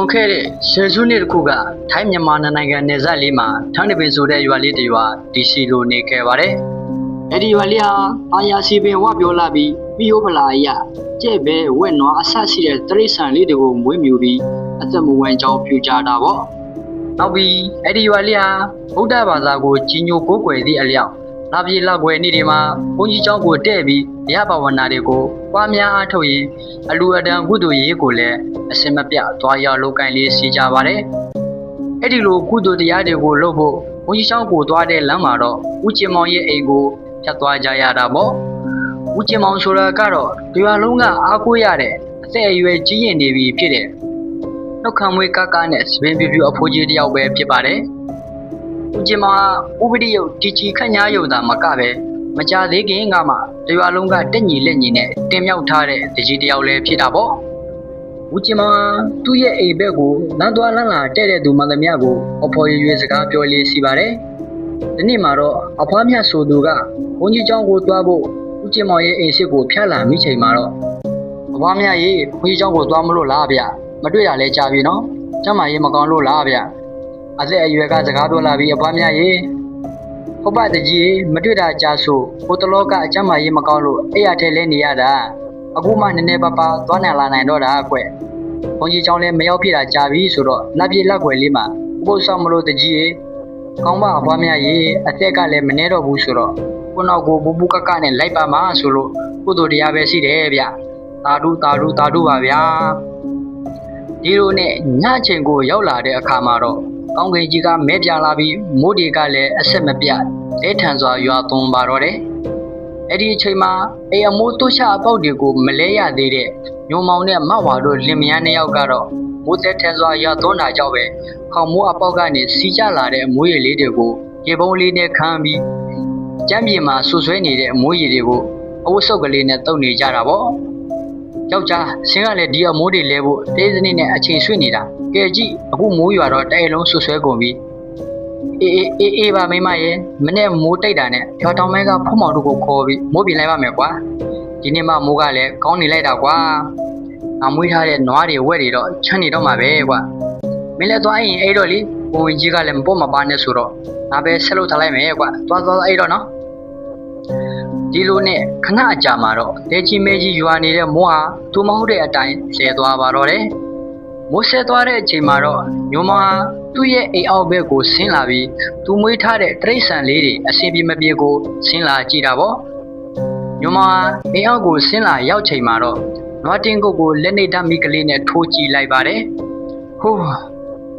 လွန်ခဲ့တဲ့ဆယ်စုနှစ်တစ်ခုကထိုင်းမြန်မာနိုင်ငံနယ်စပ်လေးမှာထန်းတပင်ဆိုတဲ့ရွာလေးတစ်ရွာဒီစီလိုနေခဲ့ပါတယ်။အဲဒီရွာလေးဟာအာယာစီပင်ဝပြောလာပြီးပြီးရိုးပလာအရကျဲ့ပဲဝက်နွားအဆရှိတဲ့တရိษံလေးတွေကိုမွေးမြူပြီးအသက်မွေးဝမ်းကြောင်းပြူကြတာပေါ့။နောက်ပြီးအဲဒီရွာလေးဟာဗုဒ္ဓဘာသာကိုကြီးညိုကိုးကွယ်သည့်အလျောက်လာပြေလောက်ွယ်နေ့တွေမှာဘုန်းကြီးကျောင်းကိုတဲ့ပြီးရပါဝနာတွေကိုပွားများအားထုတ်ရင်အလူအတန်ကုသိုလ်ရေးကိုလည်းအစင်မပြသွားရောက်လုပ်ကိုင်လေးစီကြပါတယ်။အဲ့ဒီလိုကုသိုလ်တရားတွေကိုလုပ်ဖို့ဘုန်းကြီးကျောင်းကိုသွားတဲ့လမ်းမှာတော့ဦးကျင်မောင်ရဲ့အိမ်ကိုဖြတ်သွားကြရတာပေါ့။ဦးကျင်မောင်ဆိုတာကတော့တရားလုံးကအားကိုးရတဲ့အသက်အရွယ်ကြီးရင်နေပြီဖြစ်တဲ့နှုတ်ခံမွေးကကနဲ့စပင်းပြပြအဖိုးကြီးတယောက်ပဲဖြစ်ပါတယ်။ဦးကျင်မောင်ဥပဒိယတီချီခန့်ညားယုံတာမကပဲမကြသေးခင်ကမှတရားလုံးကတက်ညီလက်ညီနဲ့တင်မြောက်ထားတဲ့တကြီးတယောက်လည်းဖြစ်တာပေါ့။ဦးကျင်မောင်သူ့ရဲ့အိမ်ဘက်ကိုလမ်းသွားလမ်းလာတဲ့သူမှန်သမျှကိုအဖော်ရွေစကားပြောလေးစီပါတယ်။ဒီနေ့မှာတော့အဖွားမြတ်ဆိုသူကဘုန်းကြီးကျောင်းကိုသွားဖို့ဦးကျင်မောင်ရဲ့အိမ်ရှိကိုဖျက်လာမိချိန်မှာတော့အဖွားမြတ်ရေဘုန်းကြီးကျောင်းကိုသွားမလို့လားဗျ။မတွေ့ရလဲကြာပြီနော်။ကျမရေမကောင်းလို့လားဗျ။အသက်အရွယ်ကစကားပြောလာပြီးအဖွားမြတ်ရေဟုတ်ပါတကြီးမတွေ့တာကြာဆိုဟိုတလောကအကျမ်းမာရေးမကောင်းလို့အဲ့ရထဲလဲနေရတာအခုမှနည်းနည်းပါးပါသွားနိုင်လာနိုင်တော့တာကွဘုန်းကြီးကျောင်းလဲမရောက်ဖြစ်တာကြာပြီဆိုတော့လက်ပြလက်ွယ်လေးမှာဥပုသ်ဆောင်မလို့တကြီးကောင်းပါအဖွားမြတ်ရေအသက်ကလည်းမနှဲတော့ဘူးဆိုတော့ကိုနောက်ကိုဘူဘူကကနဲ့လိုက်ပါမှာဆိုလို့ကုသိုလ်တရားပဲရှိတယ်ဗျသာဓုပါဗျာဒီလိုနဲ့ညချိန်ကိုရောက်လာတဲ့အခါမှာတော့ကောင်းကင်ကြီးကမဲပြလာပြီးမိုးတွေကလည်းအဆက်မပြလဲထန်စွာရွာသွန်းပါတော့တယ်။အဲ့ဒီအချိန်မှာအိမ်အမိုးတုချအပေါက်တွေကိုမလဲရသေးတဲ့ညုံမောင်နဲ့မဝါတို့လင်မယားနှစ်ယောက်ကတော့မိုးသက်ထန်စွာရွာသွန်းတာကြောင့်ပဲခေါင်မိုးအပေါက်ကနေစီးကျလာတဲ့အမိုးရည်လေးတွေကိုရေပုံးလေးနဲ့ခမ်းပြီးကျမ်းပြေမှာဆူဆွဲနေတဲ့အမိုးရည်တွေကိုအဝတ်ဆုပ်ကလေးနဲ့တုပ်နေကြတာပေါ့။ယောက်ျားဆင်းကလည်းဒီအမိုးတွေလဲဖို့တေးစနစ်နဲ့အချိန်ဆွေ့နေတာကဲကြည့်အခုမိုးရွာတော့တိုက်လုံးဆူဆွဲကုန်ပြီအေးပါမိမရဲ့မနဲ့မိုးတိတ်တာနဲ့ရွာတောင်မဲကဖုံးမောင်တို့ကိုခေါ်ပြီးမိုးပြင်လိုက်ပါမယ်ကွာဒီနေ့မှမိုးကလည်းကောင်းနေလိုက်တာကွာငါမွေးထားတဲ့နွားတွေဝက်တွေတော့ချမ်းနေတော့မှာပဲကွာမင်းလည်းသွားရင်အဲ့တော့လေဘုံဝင်ကြီးကလည်းမပေါ့မပါနဲ့ဆိုတော့ငါပဲဆက်လို့ထားလိုက်မယ်ကွာသွားအဲ့တော့နော်ဒီလိုနဲ့ခဏအကြာမှာတော့တဲကြီးမဲကြီးရွာနေတဲ့မိုးဟာသူမဟုတ်တဲ့အတိုင်းဆဲသွားပါတော့တယ်မိုးဆဲသွားတဲ့အချိန်မှာတော့ညိုမဟာသူ့ရဲ့အိမ်အောက်ဘက်ကိုဆင်းလာပြီးသူမွေးထားတဲ့တရိษံလေးတွေအစင်ပြေမပြေကိုဆင်းလာကြည့်တာပေါ့ညိုမဟာအိမ်အောက်ကိုဆင်းလာရောက်ချိန်မှာတော့နွားတင်းကုတ်ကိုလက်နေဓာတ်မိကလေးနဲ့ထိုးကြည့်လိုက်ပါတယ်ဟို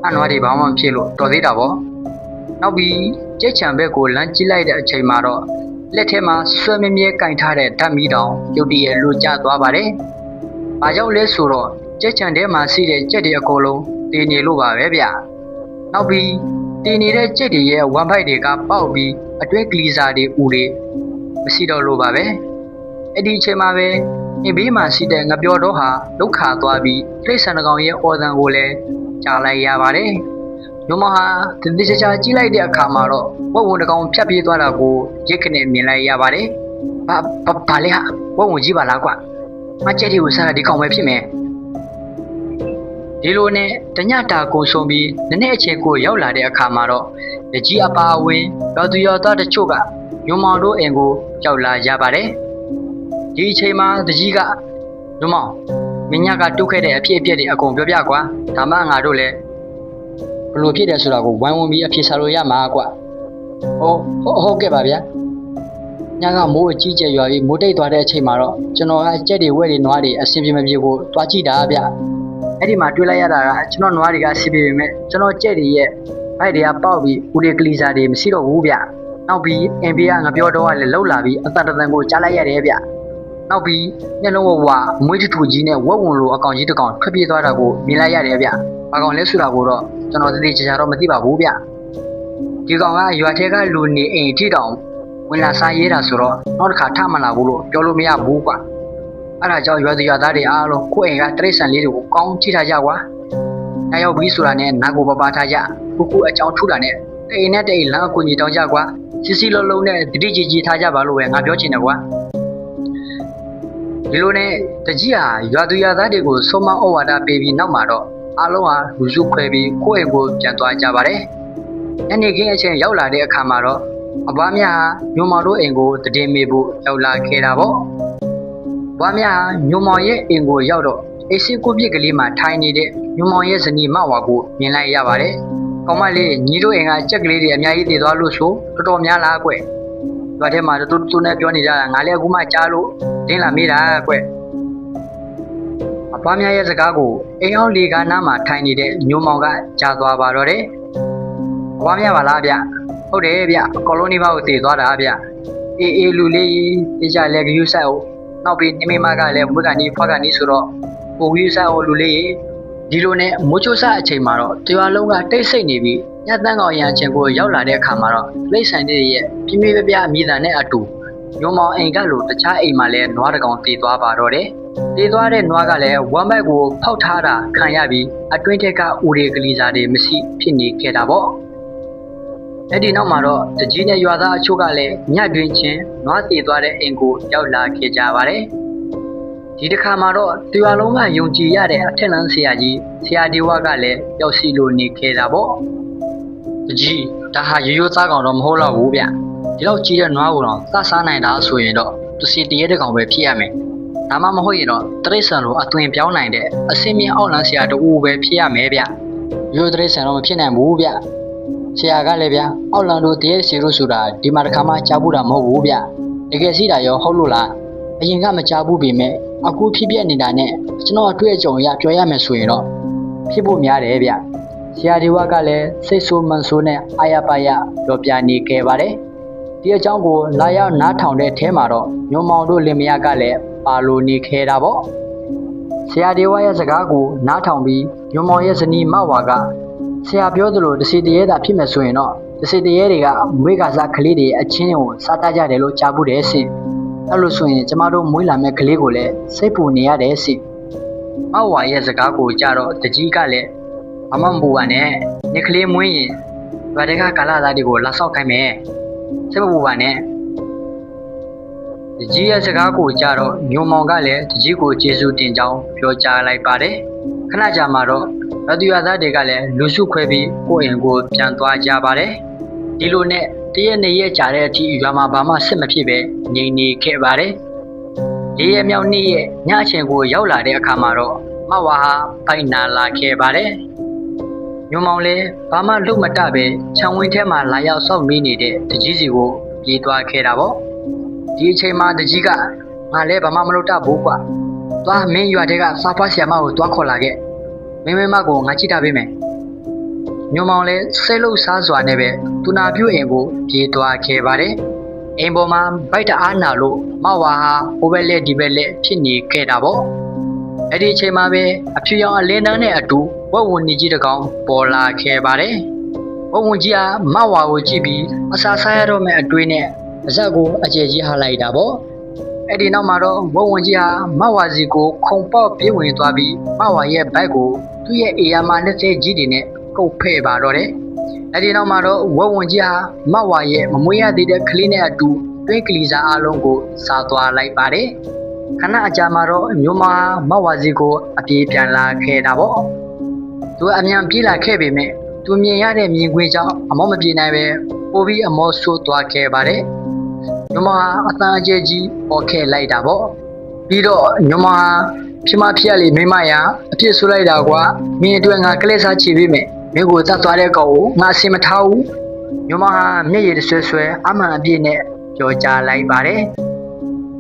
အနွားတွေဘာမှမဖြစ်လို့တော်သေးတာပေါ့နောက်ပြီးကြက်ချံဘက်ကိုလမ်းကြည့်လိုက်တဲ့အချိန်မှာတော့လက်ထဲမှာဆွဲမြဲကင်ထားတဲ့ဓာတ်မီးတောင်ရုတ်တရက်လွတ်ကျသွားပါတယ်။ဘာကြောင့်လဲဆိုတော့ကြက်ချံထဲမှာရှိတဲ့ကြက်တွေအကုန်လုံးတည်နေလို့ပါပဲဗျ။နောက်ပြီးတည်နေတဲ့ကြက်တွေရဲ့ဝမ်ဖိုက်တွေကပေါက်ပြီးအတွင်းကလီစာတွေဥတွေမရှိတော့လို့ပါပဲ။အဲ့ဒီအချိန်မှာပဲအင်းဘေးမှာရှိတဲ့ငပြောတော့ဟာဒုက္ခသွားပြီးတိရစ္ဆာန်ကောင်ရဲ့အော်သံကိုလည်းကြားလိုက်ရပါတယ်။ညမဟာတည်တည်ချာကြည့်လိုက်တဲ့အခါမှာတော့ဝက်ဝင်တကောင်ဖြတ်ပြေးသွားတာကိုရိတ်ခနဲ့မြင်လိုက်ရပါတယ်။ဘာလဲဟာဝက်ဝင်ကြီးပါလားကွ။ငါကြက်တွေကိုစားတာဒီကောင်ပဲဖြစ်မယ်။ဒီလိုနဲ့တညတာကုံဆုံးပြီးနည်းနည်းအချိန်ကိုရောက်လာတဲ့အခါမှာတော့တကြီးအပါအဝင်ရွာသူရွာသားတချို့ကညုံမောင်တို့အိမ်ကိုရောက်လာကြပါတယ်။ဒီအချိန်မှာတကြီးကညုံမောင်မင်းညကတုတ်ခဲ့တဲ့အဖြစ်အပျက်တွေအကုန်ပြောပြကွာဒါမှငါတို့လည်းဘလို့ဖြစ်တယ်ဆိုတာကိုဝိုင်းဝန်းပြီးအဖြေရှာလို့ရမှာကွဟုတ်ကဲ့ပါဗျာညကမိုးအကြီးကျယ်ရွာပြီးမိုးတိတ်သွားတဲ့အချိန်မှာတော့ကျွန်တော်ကကြက်တွေဝက်တွေနွားတွေအဆင်ပြေမပြေကိုတွားကြည့်တာဗျအဲ့ဒီမှာတွေ့လိုက်ရတာကကျွန်တော်နွားတွေကအဆင်ပြေပေမဲ့ကျွန်တော်ကြက်တွေရဲ့ဘိုက်တွေကပေါက်ပြီးဦးတွေကလီစာတွေမရှိတော့ဘူးဗျနောက်ပြီးအင်ဘေကငပြောတော့ကလည်းလှုပ်လာပြီးအတန်တန်ကိုကြားလိုက်ရတယ်ဗျနောက်ပြီးမျက်လုံးဝမွေးတူကြီးနဲ့ဝက်ဝင်လိုအကောင်ကြီးတစ်ကောင်ထွက်ပြေးသွားတာကိုမြင်လိုက်ရတယ်ဗျဘာကောင်လဲဆိုတာကိုတော့ကျွန်တော်တည်ချာတော့မသိပါဘူးဗျဒီကောင်ကရွာထဲကလူနေအိမ်ထိတောင်ဝင်လာစားရဲတာဆိုတော့နောက်တစ်ခါထမလာဘူးလို့ပြောလို့မရဘူးကွာအဲ့ဒါကြောင့်ရွာသူရွာသားတွေအားလုံးကိုယ့်အိမ်ကတရိษံလေးတွေကိုကောင်းကြည့်ထားကြကွာညရောက်ပြီးဆိုတာနဲ့နာကိုပပထားကြကိုအကြောင်းထူတာနဲ့အိမ်နဲ့တိတ်လမ်းအကူကြီးတောင်းကြကွာစီစီလုံးလုံးနဲ့တတိကြီးထားကြပါလို့ပဲငါပြောချင်တယ်ကွာဒီလိုနဲ့တကြီးဟာရွာသူရွာသားတွေကိုဆုံးမဩဝါဒပေးပြီးနောက်မှာတော့ အားလုံးဟာလူစုခွဲပြီးကိုယ့်အိမ်ကိုပြန်သွားကြပါတယ်။ညနေခင်းအချိန်ရောက်လာတဲ့အခါမှာတော့အဘွားများဟာညိုမောင်တို့အိမ်ကိုတည်မေဖို့ရောက်လာခဲ့တာပေါ့။ဘွားများဟာညိုမောင်ရဲ့အိမ်ကိုရောက်တော့အိစီကိုပြစ်ကလေးမှာထိုင်နေတဲ့ညိုမောင်ရဲ့ဇနီးမဝါကိုမြင်လိုက်ရပါတယ်။ကောင်မလေးညီတို့အိမ်ကကြက်ကလေးတွေအများကြီးတည်သွားလို့ဆိုတော်တော်များလားကွ။ဘာထဲမှာတူနဲ့ပြောနေကြတာငါလည်းအခုမှကြားလို့တင်းလာမိတာကွ။အဘွားများရဲ့စကားကိုအိမ်အောင်လေကားနားမှာထိုင်နေတဲ့ညိုမောင်ကကြားသွားပါတော့တယ်။အဘွားများပါလားဗျ။ဟုတ်တယ်ဗျ။ကော်လိုနီဘာကိုတည်သွားတာဗျ။အေးလူလေးတိကျလည်းကြည့်ဆိုင်အောင်နောက်ပြီးနိမိမကလည်းဘွေကနေဖွားကနေဆိုတော့ကိုကြီးဆိုင်အောင်လူလေးဒီလိုနဲ့မိုးချိုးစားအချိန်မှာတော့တရွာလုံးကတိတ်ဆိတ်နေပြီးညတန်းကောင်ရံချင်းကိုရောက်လာတဲ့အခါမှာတော့လိမ့်ဆိုင်တဲ့ရဲ့ပြင်းပြပြအမိသားနဲ့အတူညုံမောင်အိမ်ကလို့တခြားအိမ်မှာလည်းနွားတကောင်တည်သွားပါတော့တယ်တည်သွားတဲ့နွားကလည်းဝမ်းဘက်ကိုဖောက်ထားတာခံရပြီးအတွင်းထက်ကဦးရေကလေးစားတွေမရှိဖြစ်နေခဲ့တာပေါ့အဲ့ဒီနောက်မှာတော့တကြီးနဲ့ရွာသားအချို့ကလည်းညတွင်ချင်းနွားတည်သွားတဲ့အိမ်ကိုရောက်လာခဲ့ကြပါတယ်ဒီတစ်ခါမှာတော့တရွာလုံးကယုံကြည်ရတဲ့အထက်လန်းဆရာကြီးဆရာဒီဝါကလည်းရောက်စီလိုနေခဲ့တာပေါ့တကြီးဒါဟာရိုးရိုးသားကောင်တော့မဟုတ်တော့ဘူးဗျဒီလောက်ကြီးတဲ့နွားကိုတော့သတ်စားနိုင်တာဆိုရင်တော့သူစီတရေတကောင်ပဲဖြစ်ရမယ်ဒါမှမဟုတ်ရင်တော့တရိษံလိုအသွင်ပြောင်းနိုင်တဲ့အစင်းမြင့်အောက်လန်းဆရာတူပဲဖြစ်ရမယ်ဗျရိုးတရိษံတော့မဖြစ်နိုင်ဘူးဗျဆရာကလည်းဗျအောက်လန်းတို့တရေစီလို့ဆိုတာဒီမှာတစ်ခါမှကြားဘူးတာမဟုတ်ဘူးဗျတကယ်ရှိတာရောဟုတ်လို့လားအရင်ကမကြားဘူးပေမဲ့အခုဖြစ်ပြနေတာနဲ့ကျွန်တော်အတွေ့အကြုံအရပြောရမယ်ဆိုရင်တော့ဖြစ်ဖို့များတယ်ဗျဆရာဒီဝါကလည်းစိတ်ဆိုးမှန်ဆိုးနဲ့အာရပါရပြောပြနေခဲ့ပါတယ်ဒီအကြောင်းကိုလာရောက်နားထောင်တဲ့ထဲမှာတော့ညုံမောင်တို့လင်မယားကလည်းပါလိုနေခဲ့တာပေါ့ဆရာဒီဝါရဲ့စကားကိုနားထောင်ပြီးညုံမောင်ရဲ့ဇနီးမဝါကဆရာပြောသလိုတစီတရေတာဖြစ်မယ်ဆိုရင်တော့တစီတရေတွေကမွေးကစားကလေးတွေအချင်းကိုစားတတ်ကြတယ်လို့ကြားဘူးတယ်ဆင်အဲ့လိုဆိုရင်ကျမတို့မွေးလာမဲ့ကလေးကိုလည်းစိတ်ပူနေရတယ်စီ။မောက်ဝါရဲ့စကားကိုကြတော့တကြီးကလည်းအမမပူပါနဲ့။ဒီကလေးမွေးရင်ဗဒကကာလာသားတွေကိုလာဆောက်ခိုင်းမယ်။စိတ်မပူပါနဲ့။တကြီးရဲ့စကားကိုကြတော့ညုံမောင်ကလည်းတကြီးကိုကျေးဇူးတင်ကြောင်းပြောကြားလိုက်ပါတယ်။ခဏကြာမှတော့ရသူရသားတွေကလည်းလူစုခွဲပြီးကိုယ့်အိမ်ကိုပြန်သွားကြပါတယ်။ဒီလိုနဲ့တရက်နှစ်ရက်ကြာတဲ့အထိရွာမှာဘာမှစစ်မဖြစ်ပဲငြိမ်နေခဲ့ပါတယ်။လေးရက်မြောက်နေ့ရဲ့ညအချိန်ကိုရောက်လာတဲ့အခါမှာတော့မဝါဟာပိုက်နာလာခဲ့ပါတယ်။ညုံမောင်လည်းဘာမှလှုပ်မတပဲခြံဝင်းထဲမှာလာရောက်စောင့်နေနေတဲ့တကြီးစီကိုပြေးသွားခဲ့တာပေါ့။ဒီအချိန်မှာတကြီးကငါလည်းဘာမှမလုပ်တတ်ဘူးကွာ။သွားမင်းရွာထဲကစားဖွားဆရာမကိုသွားခေါ်လာခဲ့။မင်းမကိုငါကြည့်တာပေးမယ်။ညုံမောင်လည်းစိတ်လှုပ်ရှားစွာနဲ့ပဲသူနာပြုတ်အိမ်ကိုပြေးသွားခဲ့ပါတယ်။အိမ်ပေါ်မှာဗိုက်တအားနာလို့မဝါဟာဟိုဘက်လက်ဒီဘက်လက်ဖြစ်နေခဲ့တာပေါ့။အဲ့ဒီအချိန်မှာပဲအဖြူရောင်အလင်းတန်းနဲ့အတူဝက်ဝင်ကြီးတစ်ကောင်ပေါ်လာခဲ့ပါတယ်။ဝက်ဝင်ကြီးကမဝါကိုကြည့်ပြီးအစာစားရတော့မဲ့အတွေးနဲ့အစက်ကိုအကျယ်ကြီးဟာလိုက်တာပေါ့။အဲ့ဒီနောက်မှာတော့ဝက်ဝင်ကြီးဟာမဝါစီကိုခုံပေါက်ပြေးဝင်သွားပြီးမဝါရဲ့ဘက်ကိုသူ့ရဲ့အေယာမာလက်သေးကြီးတွေနဲ့ကုတ်ဖဲ့ပါတော့တယ်။အဲဒီနောက်မှာတော့ဝက်ဝင်ကြီးဟာမဝါရဲ့မမွေးရသေးတဲ့ကလေးနဲ့အတူတွင်းကလေးစားအလုံးကိုစားသွားလိုက်ပါတယ်။ခဏအကြာမှာတော့ညိုမာမဝါစီကိုအပြေးပြန်လာခဲ့တာပေါ့။သူအမြန်ပြေးလာခဲ့ပေမဲ့သူမြင်ရတဲ့မြင်ကွင်းကြောင့်အမောမပြေနိုင်ပဲပိုပြီးအမောဆိုးသွားခဲ့ပါတယ်။ညိုမာအတန်အကျယ်ကြီးပေါ်ခဲ့လိုက်တာပေါ့။ပြီးတော့ညိုမာဖြစ်မဖြစ်ရလေမိမရအပြစ်ဆိုးလိုက်တာကွာမင်းအတွက်ငါကလေးစားချီပေးမယ်မင်းကိုတတ်သွားတဲ့ကောင်ကိုငါအစင်မထားဘူးညမဟာမျက်ရည်ဆွဲဆွဲအမှန်အပြည့်နဲ့ပြောကြားလိုက်ပါတယ်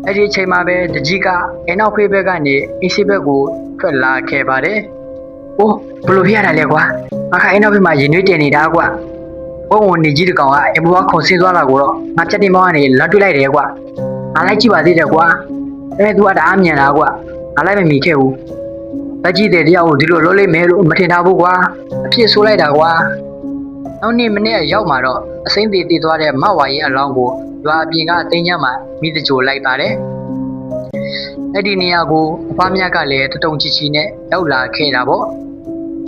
အဲ့ဒီအချိန်မှာပဲတကြီးကအိမ်နောက်ဖေးဘက်ကနေအစီဘက်ကိုထွက်လာခဲ့ပါတယ်အိုးဘလို့ဖြစ်ရတာလဲကွာငါကအိမ်နောက်ဖေးမှာရင်နှွေးတင်နေတာကွာဘုံဝင်နေကြီးတကောင်ကအဘွားခုံဆင်းသွားတာကိုတော့ငါချက်တင်မောင်းကနေလက်တွေ့လိုက်တယ်ကွာငါလိုက်ကြည့်ပါသေးတယ်ကွာသူကတအားမြင်တာကွာငါလိုက်မမီခဲ့ဘူးလက်ကြည့်တဲ့တရားကိုဒီလိုလုပ်လိုက်မယ်လို့မထင်ထားဘူးကွာအဖြစ်ဆိုးလိုက်တာကွာနောက်နေ့မနေ့ရောက်မှာတော့အစိမ့်သေးတည်သွားတဲ့မဝါရဲ့အလောင်းကိုရွာအပြင်ကတင်းညမ်းမှာမိတကြိုလိုက်ပါတယ်အဲ့ဒီနေရာကိုအဖွားမြတ်ကလည်းတတုံချီချီနဲ့ရောက်လာခဲ့တာပေါ့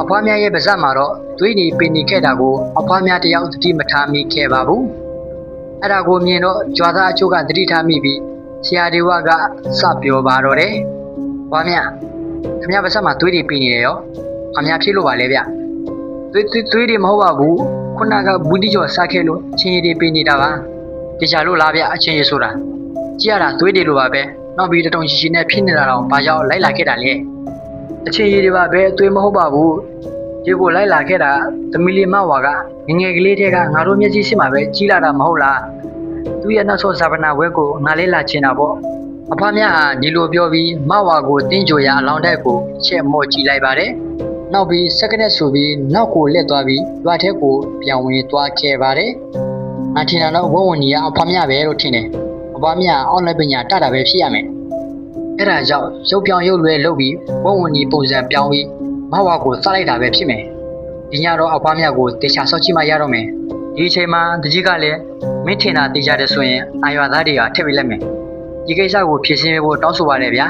အဖွားမြတ်ရဲ့ပါဇက်မှာတော့သွေးနေပင်နေခဲ့တာကိုအဖွားမြတ်တယောက်သတိမထားမိခဲ့ပါဘူးအဲ့ဒါကိုမြင်တော့ကြွာသားအချို့ကသတိထားမိပြီးဆရာဒီဝကစပြောပါတော့တယ်ဘွားမြတ်ခင်ဗျားပါဇက်မှာသွေးတွေပင်နေတယ်ရော အများဖြစ်လို့ပါလေဗျသွေးတွေမဟုတ်ပါဘူးခုနကဘူးတိကျော်စားခဲ့လို့ချင်းရည်တွေပေးနေတာပါတခြားလို့လားဗျအချင်းရည်ဆိုတာကြည့်ရတာသွေးတွေလိုပါပဲနောက်ပြီးတတုံရှိရှိနဲ့ဖြစ်နေတာတော့ဘာကြောင့်လိုက်လာခဲ့တာလဲအချင်းရည်တွေပါပဲသွေးမဟုတ်ပါဘူးဒီကိုလိုက်လာခဲ့တာသမီးလေးမဝါကငယ်ကလေးတည်းကငါတို့မျက်စိရှိမှပဲကြီးလာတာမဟုတ်လားသူရဲ့နောက်ဆုံးဇာပနာဝဲကိုငါလေးလာချင်တာပေါ့အဖမြတ်ဟာဒီလိုပြောပြီးမဝါကိုတင်းကြိုရအလောင်းတက်ကိုချက်မော့ကြည့်လိုက်ပါတယ်နောက်ပြီးစက္ကနဲ့ဆိုပြီးနောက်ကိုလက်သွားပြီးရွာထဲကိုပြန်ဝင်သွားခဲ့ပါတယ်ငါထင်တာတော့ဝုံဝင်ကြီးကအဖမြတ်ပဲလို့ထင်တယ်အဖမြတ်အောက်လက်ပညာတတာပဲဖြစ်ရမယ်အဲ့ဒါကြောင့်ရုပ်ပြောင်းရုပ်လွဲလုပ်ပြီးဝုံဝင်ကြီးပုံစံပြောင်းပြီးမဝါကိုစလိုက်တာပဲဖြစ်မယ်ဒီညတော့အဖမြတ်ကိုတေချာဆောက်ကြည့်မှရတော့မယ်ဒီအချိန်မှာတကြီးကလည်းမင်းထင်တာတေချာတယ်ဆိုရင်အာရွာသားတွေကထည့်ပေးလိုက်မယ်ဒီကိစ္စကိုဖြေရှင်းဖို့တောင်းဆိုပါတယ်ဗျာ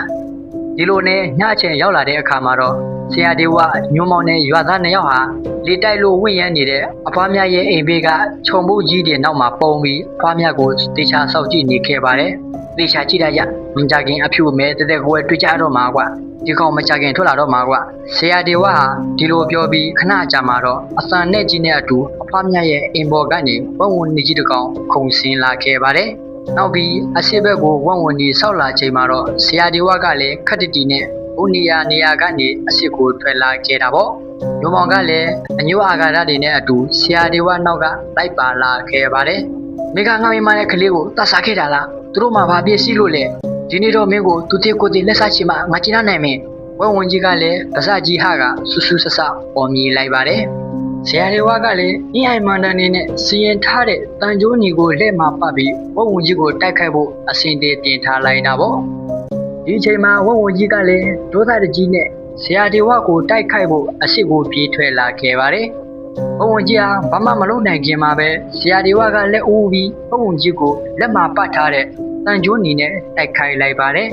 ဒီလိုနဲ့ညအချိန်ရောက်လာတဲ့အခါမှာတော့ဆရာဒေဝညိုးမောင်နဲ့ရွာသား2ယောက်ဟာလေတိုက်လို့ဝင့်ရမ်းနေတဲ့အဖွားမြတ်ရဲ့အိမ်ဘေးကခြုံမှုကြီးတွေနောက်မှာပုံပြီးအဖွားမြတ်ကိုတေချာဆောက်ကြည့်နေခဲ့ပါတယ်တေချာကြည့်လိုက်ရမကြခင်အဖြူမဲတက်တက်ကိုတွေ့ကြတော့မှာကွာဒီကောင်မကြခင်ထွက်လာတော့မှာကွာဆရာဒေဝဟာဒီလိုပြောပြီးခဏကြာမှာတော့အစံနဲ့ကြီးနဲ့အတူအဖွားမြတ်ရဲ့အိမ်ပေါ်ကနေဝုံဝင်နေကြီးတကောင်ခုန်ဆင်းလာခဲ့ပါတယ်နောက်ပြီးအရှိဘက်ကိုဝုံဝင်ကြီးဆောက်လာချိန်မှာတော့ဆရာဒေဝကလည်းခက်တတီနဲ့ဘုနေရာကနေအရှိကိုထွက်လာခဲ့တာပေါ့ညိုမောင်ကလည်းအညိုအာဃာတတွေနဲ့အတူဆရာဒေဝနောက်ကလိုက်ပါလာခဲ့ပါတယ်မိကငါမင်းမရဲ့ကလေးကိုတတ်စားခဲ့တာလားသူတို့မှဘာပြည့်စည်လို့လဲဒီနေ့တော့မင်းကိုသူတိကိုတိလက်စားချင်မှငါကျင်းနိုင်မယ်ဝုံဝင်ကြီးကလည်းဗစကြီးဟာကဆူဆူဆဆပေါ်မြည်လိုက်ပါတယ်ဆရာဒေဝကလည်းအင်းအိုင်မန္တန်နေနဲ့စီရင်ထားတဲ့တန်ကြိုးညီကိုလက်မှာပတ်ပြီးဝုံဝင်ကြီးကိုတိုက်ခိုက်ဖို့အစဉ်တည်းတင်ထားလိုက်တာပေါ့ဒီအချိန်မှာဝုံဝင်ကြီးကလည်းဒေါသတကြီးနဲ့ဆရာဒေဝကိုတိုက်ခိုက်ဖို့အရှိကိုပြေးထွက်လာခဲ့ပါတယ်ဝုံဝင်ကြီးဟာဘာမှမလုပ်နိုင်ခင်မှာပဲဆရာဒေဝကလက်ဦးပြီးဝုံဝင်ကြီးကိုလက်မှာပတ်ထားတဲ့တန်ကြိုးညီနဲ့တိုက်ခိုက်လိုက်ပါတယ်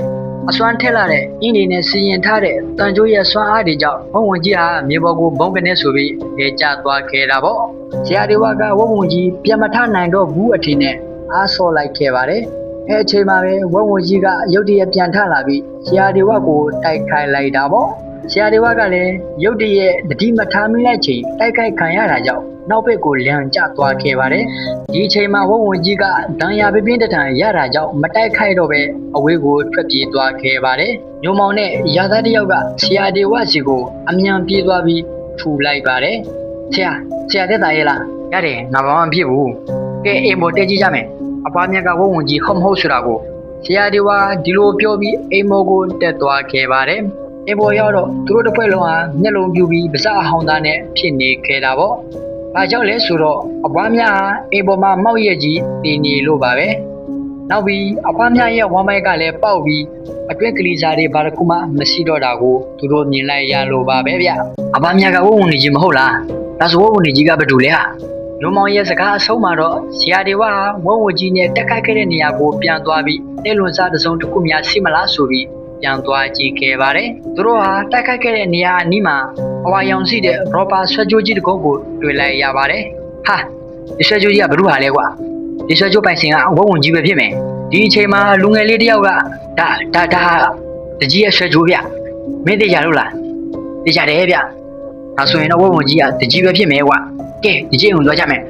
အစွမ်းထက်လာတဲ့အင်းနေနဲ့စီရင်ထားတဲ့တန်ကြိုးရဲ့စွမ်းအားတွေကြောင့်ဝုံဝင်ကြီးဟာမြေပေါ်ကိုဘုံကနေဆိုပြီးလေကျသွားခဲ့တာပေါ့ဆရာဒေဝကဝုံဝင်ကြီးပြန်မထနိုင်တော့ဘူးအထင်နဲ့အားဆော့လိုက်ခဲ့ပါတယ်အဲအချိန်မှာပဲဝုံဝင်ကြီးကရုတ်တရက်ပြန်ထလာပြီးဆရာဒေဝကိုတိုက်ခိုက်လိုက်တာပေါ့ဆရာဒေဝကလည်းရုတ်တရက်တတိမထားမိလိုက်ချိန်တိုက်ခိုက်ခံရတာကြောင့်နောက်ဘက်ကိုလျံကျသွားခဲ့ပါတယ်ဒီအချိန်မှာဝုံဝင်ကြီးကဒဏ်ရာပြင်းတထန်ရတာကြောင့်မတိုက်ခိုက်တော့ပဲအဝေးကိုထွက်ပြေးသွားခဲ့ပါတယ်ညိုမောင်နဲ့ရာသားတစ်ယောက်ကဆရာဒေဝစီကိုအမြန်ပြေးသွားပြီးထူလိုက်ပါတယ်ဆရာတက်တာရဲ့လားရတယ်ငါဘာမှမဖြစ်ဘူးကဲအိမ်ပေါ်တက်ကြည့်ကြမယ်အဖွားမြတ်ကဝုံဝင်ကြီးဟုတ်မဟုတ်ဆိုတာကိုဆရာဒေဝဒီလိုပြောပြီးအိမ်ပေါ်ကိုတက်သွားခဲ့ပါတယ်အိမ်ပေါ်ရောက်တော့သူတို့တစ်ဖွဲ့လုံးဟာမျက်လုံးပြူပြီးပါးစပ်အဟောင်းသားနဲ့ဖြစ်နေခဲ့တာပေါ့ဘာကြောင့်လဲဆိုတော့အဖွားမြတ်ဟာအိမ်ပေါ်မှာမောက်ရက်ကြီးတည်နေလို့ပါပဲနောက်ပြီးအဖွားမြတ်ရဲ့ဝမ်းမိုက်ကလည်းပေါက်ပြီးအတွင်းကလေးစားတွေဘာတစ်ခုမှမရှိတော့တာကိုသူတို့မြင်လိုက်ရလို့ပါပဲဗျအဖွားမြတ်ကဝုံဝင်နေကြီးမဟုတ်လားဒါဆိုဝုံဝင်နေကြီးကဘာတူလဲဟာလူမောင်ရဲ့စကားအဆုံးမှာတော့ဆရာဒေဝဟာဝုံဝင်ကြီးနဲ့တက်ခိုက်ခဲ့တဲ့နေရာကိုပြန်သွားပြီးတဲ့လွန်စားတစ်စုံတစ်ခုများရှိမလားဆိုပြီးပြန်သွားကြည့်ခဲ့ပါတယ်သူတို့ဟာတက်ခိုက်ခဲ့တဲ့နေရာအနီးမှာအဝါရောင်စီတဲ့ရောဘာဆွဲကြိုးကြီးတစ်ခုကိုတွေ့လိုက်ရပါတယ်ဟာဒီဆွဲကြိုးကြီးကဘယ်သူဟာလဲကွာဒီဆွဲကြိုးပိုင်ရှင်ကဝုံဝင်ကြီးပဲဖြစ်မယ်ဒီအချိန်မှာလူငယ်လေးတစ်ယောက်ကဒါတကြီးရဲ့ဆွဲကြိုးဗျမင်းသိကြလို့လားသိကြတယ်ဗျဒါဆိုရင်တော့ဝုံဝင်ကြီးကတကြီးပဲဖြစ်မယ်ကွာကဲဒီကြီးအိမ်ကိုသွားကြမယ်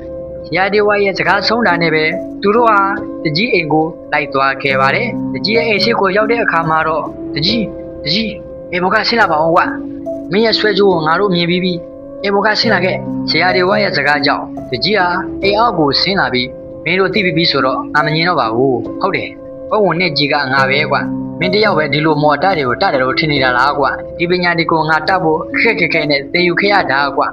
ဆရာဒေဝရဲ့စကားဆုံးတာနဲ့ပဲသူတို့ဟာတကြီးအိမ်ကိုလိုက်သွားခဲ့ပါတယ်တကြီးရဲ့အိမ်ရှိကိုရောက်တဲ့အခါမှာတော့တကြီးအိမ်ဘောကဆင်းလာပါအောင်ကွာမင်းရဲ့ဆွဲကြိုးကိုငါတို့မြင်ပြီးပြီအိမ်ဘောကဆင်းလာခဲ့ဆရာဒေဝရဲ့စကားကြောင့်တကြီးဟာအိမ်အောက်ကိုဆင်းလာပြီးမင်းတို့သိပြီဆိုတော့ငါမငြင်းတော့ပါဘူးဟုတ်တယ်ဘုံဝင်နဲ့ကြီးကငါပဲကွာမင်းတယောက်ပဲဒီလိုမော်တာတွေကိုတတ်တယ်လို့ထင်နေတာလားကွာဒီပညာတွေကိုငါတတ်ဖို့ခက်ခဲနဲ့သင်ယူခဲ့ရတာကွာ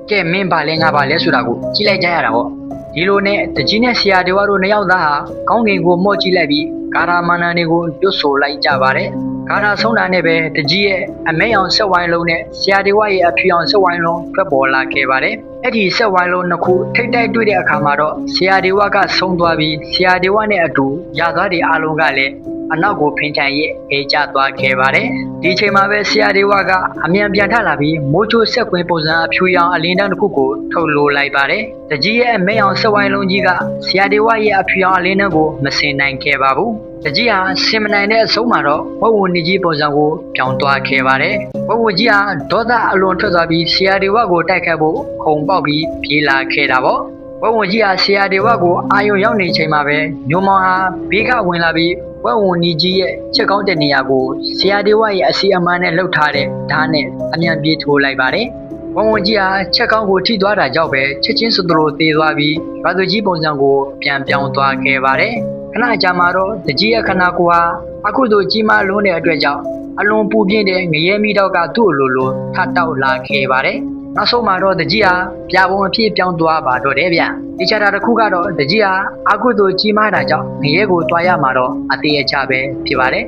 ကဲမင်းပါလဲငါပါလဲဆိုတာကိုကြည့်လိုက်ကြရတာပေါ့ဒီလိုနဲ့တကြီးနဲ့ဆရာဒေဝတို့နှစ်ယောက်သားဟာကောင်းကင်ကိုမော့ကြည့်လိုက်ပြီးကာရာမန္တန်တွေကိုတွတ်ဆိုလိုက်ကြပါတယ်ကာရာဆုံးတာနဲ့ပဲတကြီးရဲ့အမဲအောင်ဆက်ဝိုင်းလုံးနဲ့ဆရာဒေဝရဲ့အဖြူအောင်ဆက်ဝိုင်းလုံးထွက်ပေါ်လာခဲ့ပါတယ်အဲ့ဒီဆက်ဝိုင်းလုံးနှစ်ခုထိတ်တိုက်တွေ့တဲ့အခါမှာတော့ဆရာဒေဝကဆုံးသွားပြီးဆရာဒေဝနဲ့အတူရသွားတဲ့အားလုံးကလည်း အနောက်ကိုဖင်ထန်ရဲ့အေးကျသွားခဲ့ပါတယ်ဒီအချိန်မှာပဲဆရာဒေဝကအမြန်ပြန်ထလာပြီးမိုးချိုးဆက်ကွင်းပုံစံအဖြူရောင်အလင်းတန်းတစ်ခုကိုထုတ်လိုလိုက်ပါတယ်တကြီးရဲ့အမဲအောင်စက်ဝိုင်းလုံးကြီးကဆရာဒေဝရဲ့အဖြူရောင်အလင်းတန်းကိုမစင်နိုင်ခဲ့ပါဘူးတကြီးဟာစင်မနိုင်တဲ့အဆုံးမှာတော့ဝက်ဝနေကြီးပုံစံကိုပြောင်းသွားခဲ့ပါတယ်ဝက်ဝကြီးဟာဒေါသအလွန်ထွက်သွားပြီးဆရာဒေဝကိုတိုက်ခတ်ဖို့ခုန်ပေါက်ပြီးပြေးလာခဲ့တာပေါ့ဝက်ဝကြီးဟာဆရာဒေဝကိုအာယုံရောက်နေချိန်မှာပဲညိုမောင်ဟာဘေးကဝင်လာပြီးဝက်ဝနီကြီးရဲ့ချက်ကောင်းတဲ့နေရာကိုဆရာဒေဝရဲ့အစီအမံနဲ့လှုပ်ထားတဲ့ဓာတ်နဲ့အမြန်ပြေးထိုးလိုက်ပါတယ်ဝက်ဝကြီးဟာချက်ကောင်းကိုထိသွားတာကြောင့်ပဲချက်ချင်းစသလိုသေးသွားပြီးရွာသူကြီးပုံစံကိုပြန်ပြောင်းသွားခဲ့ပါတယ်ခဏကြာမှတော့တကြီးရဲ့ခနာကိုဟာအခုဆိုကြီးမားလွန်းတဲ့အတွက်ကြောင့်အလွန်ပူပြင်းတဲ့ငရဲမီတောက်ကသူ့အလိုလိုထတောက်လာခဲ့ပါတယ်နောက်ဆုံးမှာတော့တကြီးဟာပြာပုံအဖြစ်ပြောင်းသွားပါတော့တယ်ဗျဒီချာတာတစ်ခုကတော့တကြီးဟာအခုဆိုကြီးမားတာကြောင့်ငရဲကိုတွားရမှာတော့အသေးအချပဲဖြစ်ပါတယ်